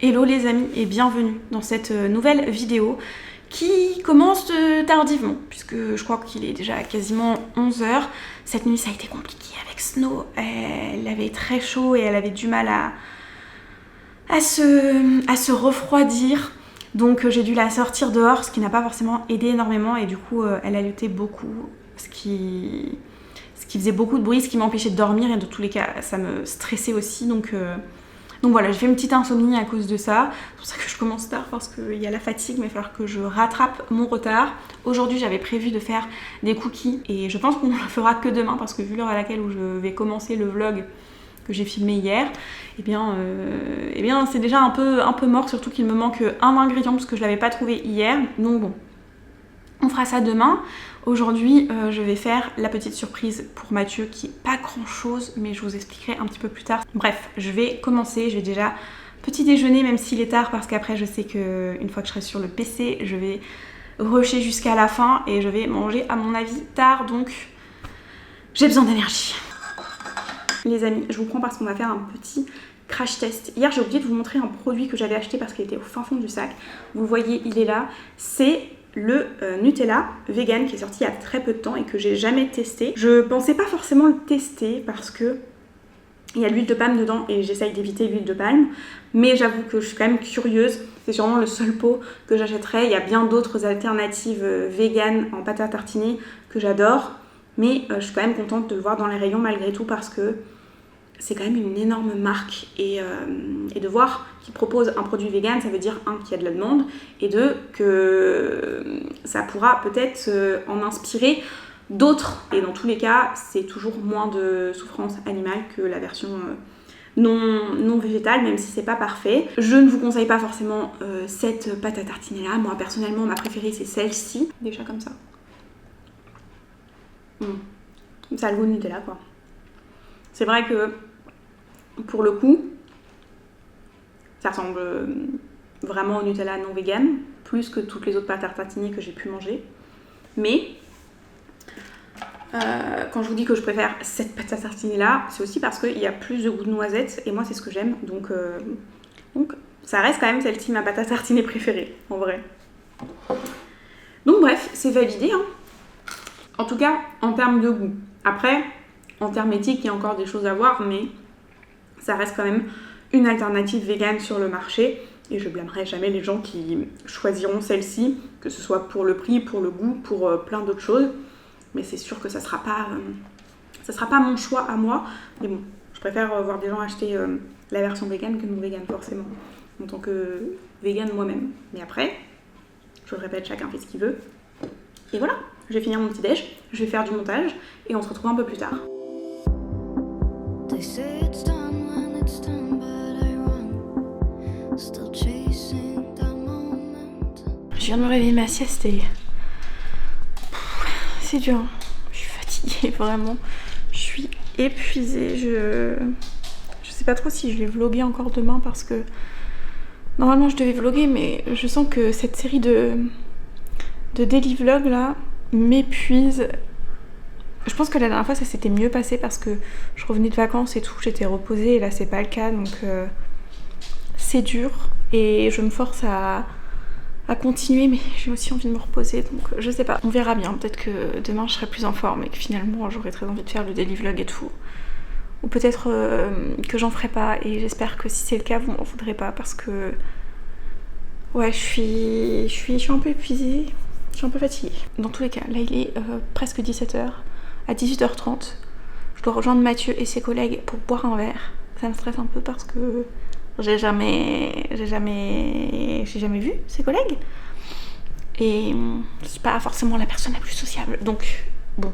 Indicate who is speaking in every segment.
Speaker 1: Hello les amis et bienvenue dans cette nouvelle vidéo qui commence tardivement puisque je crois qu'il est déjà quasiment 11h. Cette nuit ça a été compliqué avec Snow, elle avait très chaud et elle avait du mal à se refroidir. Donc j'ai dû la sortir dehors, ce qui n'a pas forcément aidé énormément et du coup elle a lutté beaucoup, ce qui faisait beaucoup de bruit, ce qui m'empêchait de dormir et de tous les cas ça me stressait aussi. Donc voilà, j'ai fait une petite insomnie à cause de ça. C'est pour ça que je commence tard parce qu'il y a la fatigue, mais il va falloir que je rattrape mon retard. Aujourd'hui, j'avais prévu de faire des cookies et je pense qu'on ne le fera que demain parce que vu l'heure à laquelle où je vais commencer le vlog que j'ai filmé hier, eh bien c'est déjà un peu mort, surtout qu'il me manque un ingrédient parce que je ne l'avais pas trouvé hier. Donc bon, on fera ça demain. Aujourd'hui, je vais faire la petite surprise pour Mathieu qui est pas grand chose, mais je vous expliquerai un petit peu plus tard. Bref, je vais commencer. Je vais déjà petit déjeuner, même s'il est tard, parce qu'après, je sais qu'une fois que je serai sur le PC, je vais rusher jusqu'à la fin et je vais manger, à mon avis, tard. Donc, j'ai besoin d'énergie. Les amis, je vous prends parce qu'on va faire un petit crash test. Hier, j'ai oublié de vous montrer un produit que j'avais acheté parce qu'il était au fin fond du sac. Vous voyez, il est là. C'est le Nutella vegan qui est sorti il y a très peu de temps et que j'ai jamais testé. Je pensais pas forcément le tester parce que il y a de l'huile de palme dedans et j'essaye d'éviter l'huile de palme, mais j'avoue que je suis quand même curieuse. C'est sûrement le seul pot que j'achèterai. Il y a bien d'autres alternatives vegan en pâte à tartiner que j'adore, mais je suis quand même contente de le voir dans les rayons malgré tout parce que c'est quand même une énorme marque et de voir qu'ils proposent un produit vegan, ça veut dire un, qu'il y a de la demande et deux, que ça pourra peut-être en inspirer d'autres. Et dans tous les cas, c'est toujours moins de souffrance animale que la version non végétale, même si c'est pas parfait. Je ne vous conseille pas forcément cette pâte à tartiner là. Moi personnellement, ma préférée c'est celle-ci. Déjà comme ça. Ça a le goût de Nutella quoi. C'est vrai que pour le coup, ça ressemble vraiment au Nutella non vegan, plus que toutes les autres pâtes à tartiner que j'ai pu manger. Mais quand je vous dis que je préfère cette pâte à tartiner là, c'est aussi parce qu'il y a plus de goût de noisette et moi c'est ce que j'aime. Donc ça reste quand même celle-ci ma pâte à tartiner préférée en vrai. Donc bref, c'est validé hein. En tout cas en termes de goût. Après, en termes éthiques, il y a encore des choses à voir, mais ça reste quand même une alternative végane sur le marché. Et je blâmerai jamais les gens qui choisiront celle-ci, que ce soit pour le prix, pour le goût, pour plein d'autres choses. Mais c'est sûr que ça sera pas mon choix à moi. Mais bon, je préfère voir des gens acheter la version végane que non végane forcément, en tant que végane moi-même. Mais après, je le répète, chacun fait ce qu'il veut. Et voilà, je vais finir mon petit déj, je vais faire du montage et on se retrouve un peu plus tard. Je viens de me réveiller ma sieste et c'est dur. Je suis fatiguée vraiment. Je suis épuisée. Je sais pas trop si je vais vlogger encore demain parce que normalement je devais vlogger, mais je sens que cette série de daily vlog là m'épuise. Je pense que la dernière fois ça s'était mieux passé parce que je revenais de vacances et tout, j'étais reposée et là c'est pas le cas donc c'est dur et je me force à continuer mais j'ai aussi envie de me reposer donc je sais pas, on verra bien, peut-être que demain je serai plus en forme et que finalement j'aurai très envie de faire le daily vlog et tout, ou peut-être que j'en ferai pas et j'espère que si c'est le cas vous m'en voudrez pas parce que ouais je suis un peu épuisée. Je suis un peu fatiguée. Dans tous les cas, là il est presque 17h. À 18h30, je dois rejoindre Mathieu et ses collègues pour boire un verre. Ça me stresse un peu parce que j'ai jamais vu ses collègues. Et je suis pas forcément la personne la plus sociable. Donc bon,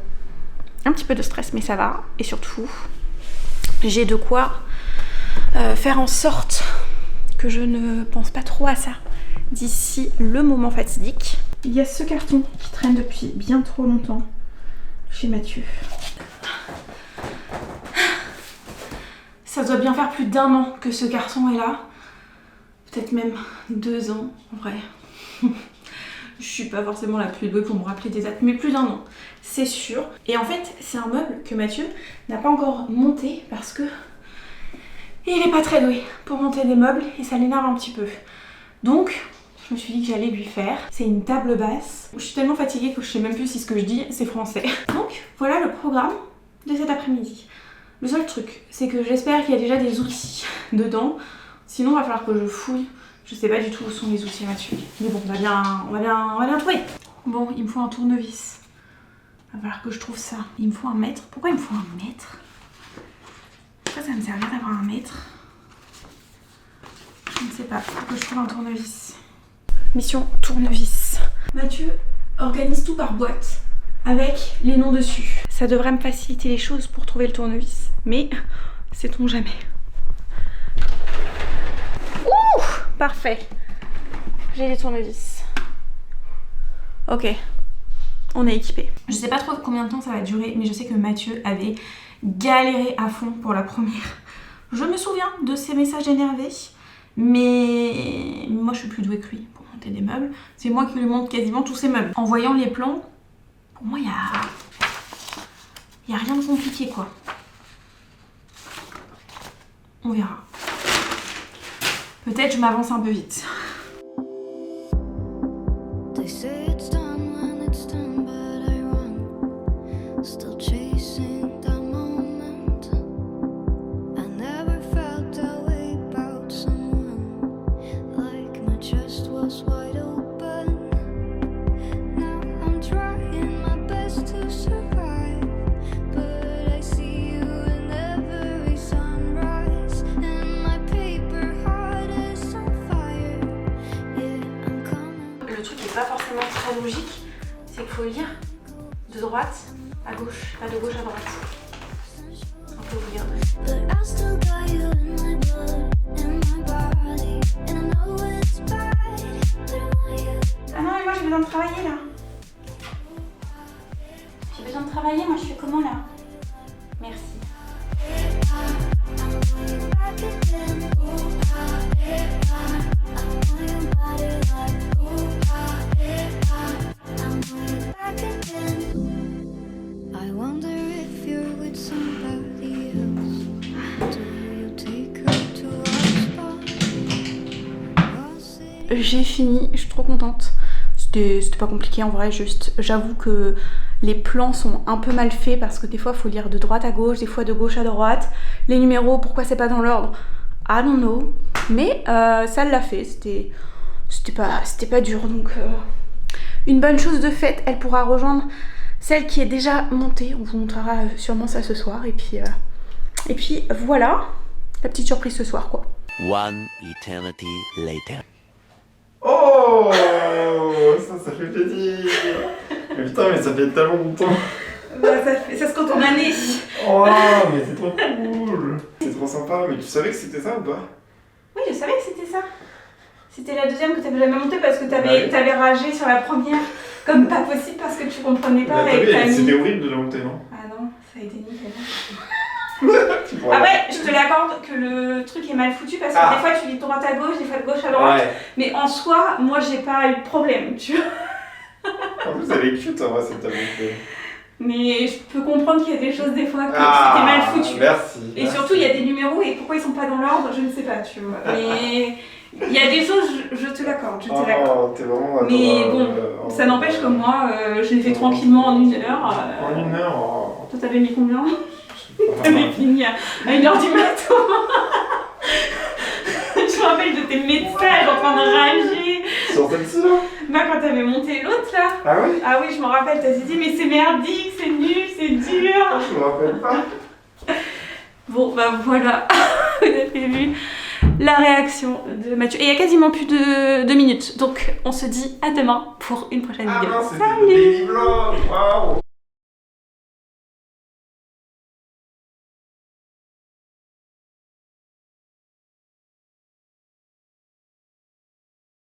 Speaker 1: un petit peu de stress, mais ça va. Et surtout, j'ai de quoi faire en sorte que je ne pense pas trop à ça d'ici le moment fatidique. Il y a ce carton qui traîne depuis bien trop longtemps chez Mathieu. Ça doit bien faire plus d'1 an que ce carton est là. Peut-être même 2 ans en vrai. Je suis pas forcément la plus douée pour me rappeler des dates, mais plus d'1 an, c'est sûr. Et en fait, c'est un meuble que Mathieu n'a pas encore monté parce que Et il est pas très doué pour monter des meubles et ça l'énerve un petit peu. Donc, je me suis dit que j'allais lui faire. C'est une table basse. Je suis tellement fatiguée que je sais même plus si ce que je dis c'est français. Donc, voilà le programme de cet après-midi. Le seul truc, c'est que j'espère qu'il y a déjà des outils dedans. Sinon, il va falloir que je fouille. Je sais pas du tout où sont les outils là-dessus. Mais bon, on va bien trouver. Bon, il me faut un tournevis. Il va falloir que je trouve ça. Il me faut un mètre. Pourquoi il me faut un mètre? Pourquoi ça va me servir d'avoir un mètre? Je ne sais pas. Faut que je trouve un tournevis. Mission tournevis. Mathieu organise tout par boîte avec les noms dessus. Ça devrait me faciliter les choses pour trouver le tournevis. Mais sait-on jamais. Ouh, parfait. J'ai les tournevis. Ok. On est équipé. Je sais pas trop combien de temps ça va durer, mais je sais que Mathieu avait galéré à fond pour la première. Je me souviens de ces messages énervés, mais moi je suis plus douée que lui pour monter des meubles. C'est moi qui lui monte quasiment tous ses meubles. En voyant les plans, pour moi il y a rien de compliqué quoi. On verra. Peut-être je m'avance un peu vite. Pas forcément très logique, c'est qu'il faut lire de droite à gauche, pas de gauche à droite. C'est un peu weird. Ah non mais moi j'ai besoin de travailler là. J'ai besoin de travailler, moi je fais comment là? Merci. J'ai fini, je suis trop contente. C'était pas compliqué en vrai, juste j'avoue que les plans sont un peu mal faits parce que des fois il faut lire de droite à gauche, des fois de gauche à droite. Les numéros, pourquoi c'est pas dans l'ordre? I don't know. Mais ça l'a fait, c'était pas dur donc une bonne chose de faite, elle pourra rejoindre celle qui est déjà montée. On vous montrera sûrement ça ce soir et puis voilà la petite surprise ce soir quoi.
Speaker 2: One eternity later.
Speaker 3: Oh, ça fait plaisir. Mais putain, mais ça fait tellement longtemps.
Speaker 1: Bah, ça se compte en années.
Speaker 3: Oh, mais c'est trop cool. C'est trop sympa, mais tu savais que c'était ça ou pas?
Speaker 1: Oui, je savais que c'était ça. C'était la deuxième que t'avais jamais montée parce que t'avais ragé sur la première comme pas possible parce que tu comprenais pas.
Speaker 3: C'était horrible de la monter, non?
Speaker 1: Ah non, ça a été nickel. Après, je te l'accorde que le truc est mal foutu parce que des fois tu lis de droite à gauche, des fois de gauche à droite. Ouais. Mais en soi, moi j'ai pas eu de problème, tu vois.
Speaker 3: En plus, elle est cute, en vrai, cette table.
Speaker 1: Mais je peux comprendre qu'il y a des choses des fois que c'était mal foutu.
Speaker 3: Merci.
Speaker 1: Et surtout, il y a des numéros et pourquoi ils sont pas dans l'ordre, je ne sais pas, tu vois. Mais il y a des choses, je te l'accorde, je te l'accorde.
Speaker 3: T'es vraiment
Speaker 1: mais bon, ça n'empêche que moi, je l'ai fait tranquillement en 1 heure.
Speaker 3: En 1 heure
Speaker 1: Toi, t'avais mis combien? T'avais fini à 1h du matin. Je me rappelle de tes messages en train de rager.
Speaker 3: Sur celle-ci là?
Speaker 1: Bah quand t'avais monté l'autre là.
Speaker 3: Ah oui?
Speaker 1: Ah oui, je me rappelle, t'as dit mais c'est merdique, c'est nul, c'est dur.
Speaker 3: Je me rappelle pas.
Speaker 1: Bon bah voilà, vous avez vu la réaction de Mathieu. Et il y a quasiment plus de 2 minutes. Donc on se dit à demain pour une prochaine vidéo.
Speaker 3: Ah non, c'était le daily vlog. Waouh.